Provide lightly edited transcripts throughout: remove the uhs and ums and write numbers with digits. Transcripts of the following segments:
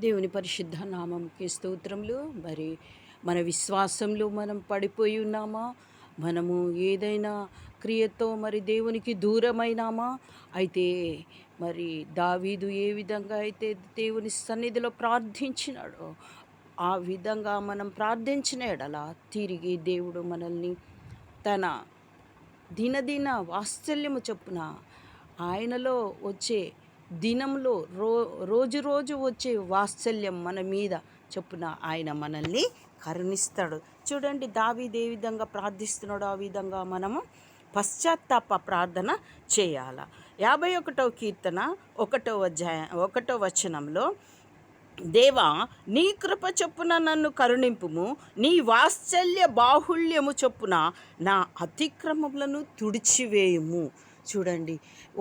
దేవుని పరిశుద్ధ నామంకి స్తోత్రములు. మరి మన విశ్వాసంలో మనం పడిపోయి ఉన్నామా? మనము ఏదైనా క్రియతో మరి దేవునికి దూరమైనామా? అయితే మరి దావీదు ఏ విధంగా అయితే దేవుని సన్నిధిలో ప్రార్థించినాడో, ఆ విధంగా మనం ప్రార్థించిన యెడల తిరిగి దేవుడు మనల్ని తన దినదిన వాత్సల్యము చొప్పున ఆయనలో వచ్చే దినంలో రోజు రోజు వచ్చే వాత్సల్యం మన మీద చొప్పున ఆయన మనల్ని కరుణిస్తాడు. చూడండి దావీదు ఏ విధంగా ప్రార్థిస్తున్నాడో ఆ విధంగా మనము పశ్చాత్తాప ప్రార్థన చేయాల. 51వ కీర్తన 1వ వచనంలో, దేవా నీ కృప చొప్పున నన్ను కరుణింపుము, నీ వాత్సల్య బాహుళ్యము చొప్పున నా అతిక్రమములను తుడిచివేయుము. చూడండి,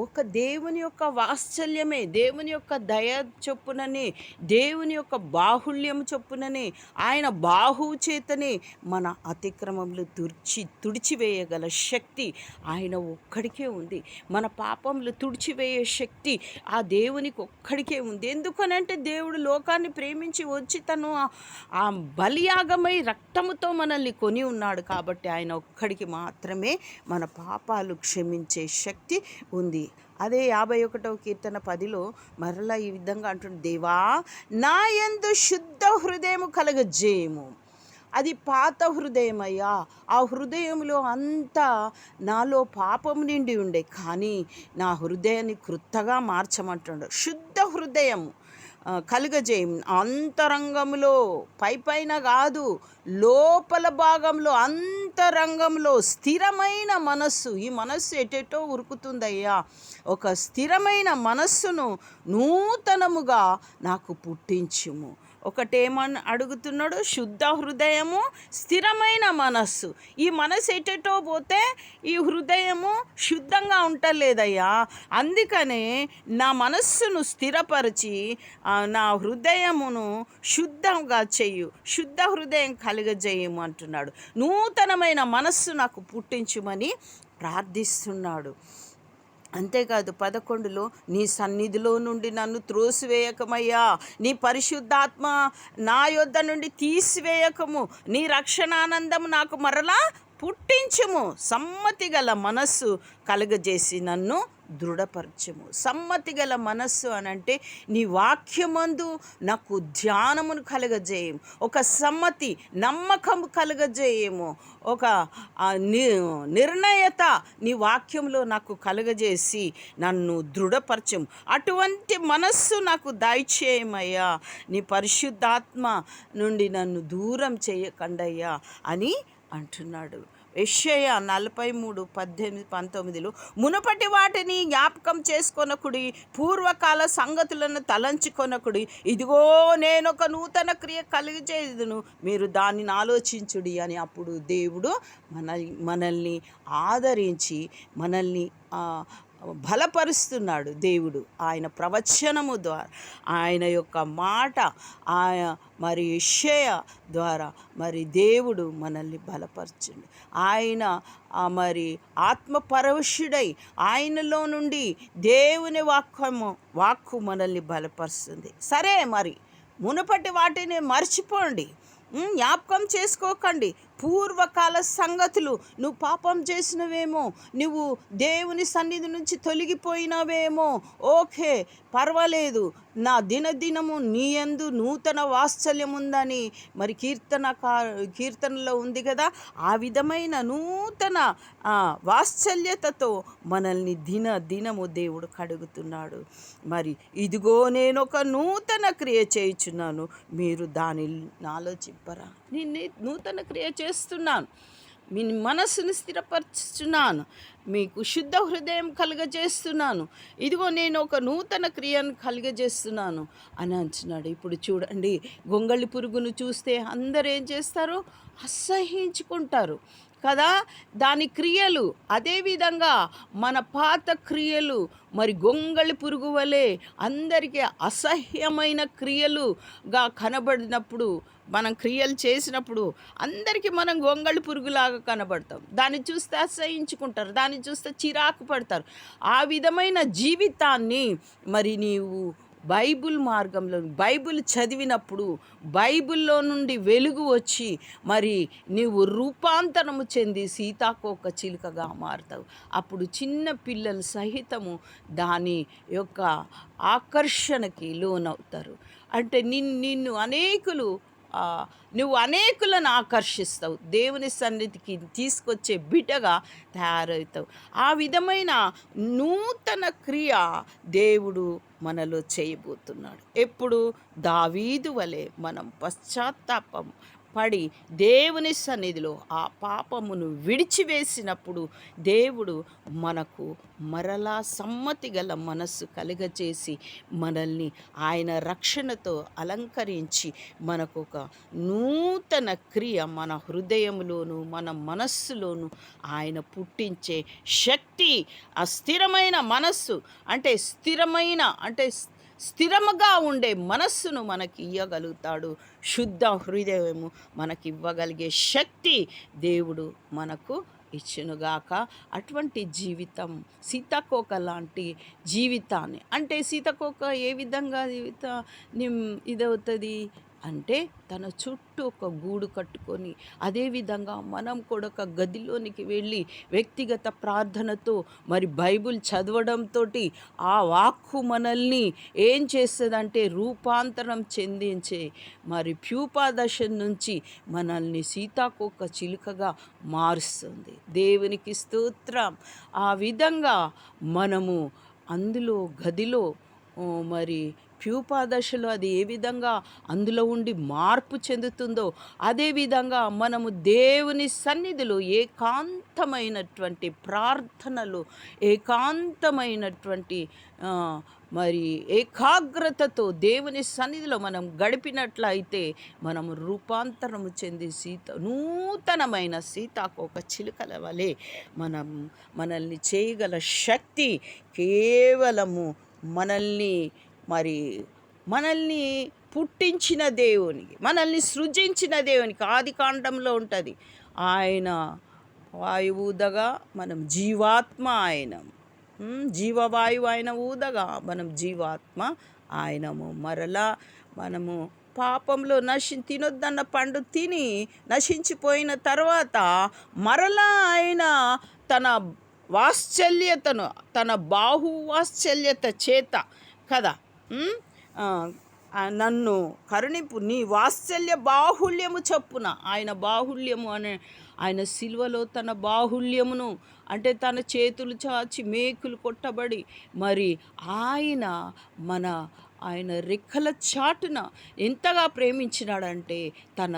ఒక దేవుని యొక్క వాత్సల్యమే, దేవుని యొక్క దయ చొప్పుననే, దేవుని యొక్క బాహుళ్యము చొప్పుననే, ఆయన బాహువు చేతనే మన అతిక్రమములు తుడిచివేయగల శక్తి ఆయన ఒక్కడికే ఉంది. మన పాపములు తుడిచివేయే శక్తి ఆ దేవునికి ఒక్కడికే ఉంది. ఎందుకనంటే దేవుడు లోకాన్ని ప్రేమించి వచ్చి తను ఆ బలియాగమై రక్తముతో మనల్ని కొని ఉన్నాడు. కాబట్టి ఆయన ఒక్కడికి మాత్రమే మన పాపాలు క్షమించే శక్తి ఉంది. అదే 51వ కీర్తన 10లో మరలా ఈ విధంగా అంటుంది, దేవా నా యందు శుద్ధ హృదయము కలగజేయము. అది పాత హృదయమయ్యా. ఆ హృదయంలో అంతా నాలో పాపం నిండి ఉండే, కానీ నా హృదయాన్ని క్రొత్తగా మార్చమంటున్నాడు. శుద్ధ హృదయం కలుగజేయం. అంతరంగంలో పైపైన కాదు, లోపల భాగంలో అంతరంగంలో స్థిరమైన మనస్సు. ఈ మనస్సు ఎటెటో ఉరుకుతుందయ్యా. ఒక స్థిరమైన మనస్సును నూతనముగా నాకు పుట్టించుము. ఒకటేమని అడుగుతున్నాడు, శుద్ధ హృదయము, స్థిరమైన మనస్సు. ఈ మనస్సు ఎటెటో పోతే ఈ హృదయము శుద్ధంగా ఉండలేదయ్యా. అందుకనే నా మనస్సును స్థిరపరిచి నా హృదయమును శుద్ధంగా చెయ్యు, శుద్ధ హృదయం కలుగజేయము అంటున్నాడు. నూతనమైన మనస్సు నాకు పుట్టించుమని ప్రార్థిస్తున్నాడు. అంతేకాదు 11లో, నీ సన్నిధిలో నుండి నన్ను త్రోసివేయకమయ్యా, నీ పరిశుద్ధాత్మ నా యొద్ద నుండి తీసివేయకము, నీ రక్షణానందము నాకు మరలా పుట్టించుము, సమ్మతి గల మనస్సు కలుగజేసి నన్ను దృఢపరచము. సమ్మతి గల మనస్సు అనంటే నీ వాక్యమందు నాకు ధ్యానమును కలుగజేయము, ఒక సమ్మతి నమ్మకము కలుగజేయము, ఒక నిర్ణయత నీ వాక్యంలో నాకు కలుగజేసి నన్ను దృఢపరచము. అటువంటి మనస్సు నాకు దయచేయమయ్యా, నీ పరిశుద్ధాత్మ నుండి నన్ను దూరం చేయకండయ్యా అని అంటున్నాడు. యెషయా 43:18-19లో, మునుపటి వాటిని జ్ఞాపకం చేసుకొనకుడి, పూర్వకాల సంగతులను తలంచుకొనకుడి, ఇదిగో నేనొక నూతన క్రియ కలిగజేయుదును, మీరు దానిని ఆలోచించుడి అని అప్పుడు దేవుడు మనల్ని ఆదరించి మనల్ని బలపరుస్తున్నాడు. దేవుడు ఆయన ప్రవచనము ద్వారా, ఆయన యొక్క మాట, మరి యెషయా ద్వారా మరి దేవుడు మనల్ని బలపరచండి. ఆయన మరి ఆత్మపరవశుడై ఆయనలో నుండి దేవుని వాక్కు మనల్ని బలపరుస్తుంది. సరే, మరి మునుపటి వాటిని మర్చిపోండి, జ్ఞాపకం చేసుకోకండి. పూర్వకాల సంగతులు, నువ్వు పాపం చేసినవేమో, నువ్వు దేవుని సన్నిధి నుంచి తొలగిపోయినవేమో, ఓకే, పర్వాలేదు, నా దినదినము నీ యందు నూతన వాత్సల్యం ఉందని మరి కీర్తనలో ఉంది కదా. ఆ విధమైన నూతన వాత్సల్యతతో మనల్ని దినము దేవుడు కడుగుతున్నాడు. మరి ఇదిగో నేను ఒక నూతన క్రియ చేయుచున్నాను, మీరు దానిని ఆలోచింపరా. నేను నూతన క్రియ చేస్తున్నాను, మీ మనస్సును స్థిరపరుచున్నాను, మీకు శుద్ధ హృదయం కలుగజేస్తున్నాను, ఇదిగో నేను ఒక నూతన క్రియను కలుగజేస్తున్నాను అని అంటున్నాడు. ఇప్పుడు చూడండి, గొంగళి పురుగును చూస్తే అందరూ ఏం చేస్తారు? అసహ్యించుకుంటారు కదా దాని క్రియలు. అదేవిధంగా మన పాత క్రియలు మరి గొంగళి పురుగు వలె అందరికీ అసహ్యమైన క్రియలుగా కనబడినప్పుడు, మనం క్రియలు చేసినప్పుడు అందరికీ మనం గొంగళి పురుగులాగా కనబడతాం. దాన్ని చూస్తే అసహ్యించుకుంటారు, దాన్ని చూస్తే చిరాకు పడతారు. ఆ విధమైన జీవితాన్ని మరి నీవు బైబిల్ మార్గంలో బైబిల్ చదివినప్పుడు బైబిల్లో నుండి వెలుగు వచ్చి మరి నీవు రూపాంతరము చెంది సీతాకోక చిలుకగా మారుతావు. అప్పుడు చిన్న పిల్లలు సహితము దాని యొక్క ఆకర్షణకి లోనవుతారు. అంటే నిన్ను అనేకులు నువ్వు అనేకులను ఆకర్షిస్తావు, దేవుని సన్నిధికి తీసుకొచ్చే బిడ్డగా తయారవుతావు. ఆ విధమైన నూతన క్రియ దేవుడు మనలో చేయబోతున్నాడు. ఎప్పుడు దావీదు వలె మనం పశ్చాత్తాపం పడి దేవుని సన్నిధిలో ఆ పాపమును విడిచివేసినప్పుడు దేవుడు మనకు మరలా సమ్మతి గల మనస్సు కలుగచేసి మనల్ని ఆయన రక్షణతో అలంకరించి మనకు ఒక నూతన క్రియ మన హృదయంలోను మన మనస్సులోను ఆయన పుట్టించే శక్తి. ఆ స్థిరమైన మనస్సు అంటే స్థిరముగా ఉండే మనస్సును మనకి ఇవ్వగలుగుతాడు. శుద్ధ హృదయము మనకి ఇవ్వగలిగే శక్తి దేవుడు మనకు ఇచ్చునుగాక. అటువంటి జీవితం సీతాకోక లాంటి జీవితాన్ని, అంటే సీతాకోక ఏ విధంగా ఇదవుతుంది అంటే తన చుట్టూ ఒక గూడు కట్టుకొని, అదేవిధంగా మనం కూడా ఒక గదిలోనికి వెళ్ళి వ్యక్తిగత ప్రార్థనతో మరి బైబిల్ చదవడంతో ఆ వాక్కు మనల్ని ఏం చేస్తుందంటే రూపాంతరం చెందించే మరి ప్యూపాదశ నుంచి మనల్ని సీతాకోక చిలుకగా మారుస్తుంది. దేవునికి స్తోత్రం. ఆ విధంగా మనము అందులో గదిలో మరి ప్యూపాదశలో అది ఏ విధంగా అందులో ఉండి మార్పు చెందుతుందో అదేవిధంగా మనము దేవుని సన్నిధిలో ఏకాంతమైనటువంటి ప్రార్థనలు, ఏకాంతమైనటువంటి మరి ఏకాగ్రతతో దేవుని సన్నిధిలో మనం గడిపినట్లయితే మనము రూపాంతరము చెంది నూతనమైన సీతాకోక చిలుకల వలె మనల్ని చేయగల శక్తి కేవలము మనల్ని పుట్టించిన దేవునికి, మనల్ని సృజించిన దేవునికి ఆదికాండంలో ఉంటుంది. ఆయన వాయువు ఊదగా మనం జీవాత్మ, ఆయన జీవవాయువు ఆయన ఊదగా మనం జీవాత్మ ఆయనము. మరలా మనము పాపంలో తినొద్దన్న పండు తిని నశించిపోయిన తర్వాత మరలా ఆయన తన వాత్సల్యతను, తన బాహువాత్సల్యత చేత కదా నన్ను కరుణింపు, నీ వాత్సల్య బాహుళ్యము చొప్పున. ఆయన బాహుళ్యము అనే ఆయన సిలువలో తన బాహుళ్యమును అంటే తన చేతులు చాచి మేకులు కొట్టబడి మరి ఆయన రెక్కల చాటున ఎంతగా ప్రేమించినాడంటే తన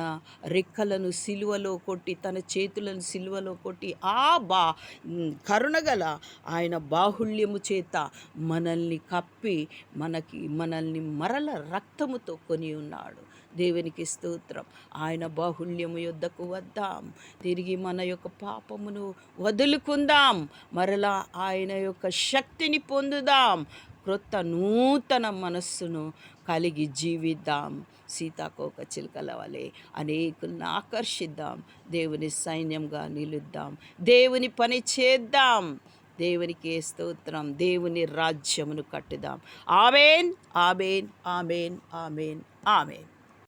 రెక్కలను సిలువలో కొట్టి, తన చేతులను సిలువలో కొట్టి కరుణగల ఆయన బాహుళ్యము చేత మనల్ని కప్పి మనల్ని మరల రక్తముతో కొని ఉన్నాడు. దేవునికి స్తోత్రం. ఆయన బాహుళ్యము యొద్దకు వద్దాం, తిరిగి మన యొక్క పాపమును వదులుకుందాం, మరలా ఆయన యొక్క శక్తిని పొందుదాం, క్రొత్త నూతన మనస్సును కలిగి జీవిద్దాం. సీతాకోక చిలుకల వలె అనేకులను ఆకర్షిద్దాం, దేవుని సైన్యంగా నిలుద్దాం, దేవుని పని చేద్దాం. దేవునికి స్తోత్రం. దేవుని రాజ్యమును కట్టుదాం. ఆమేన్, ఆమేన్, ఆమేన్, ఆమేన్, ఆమేన్.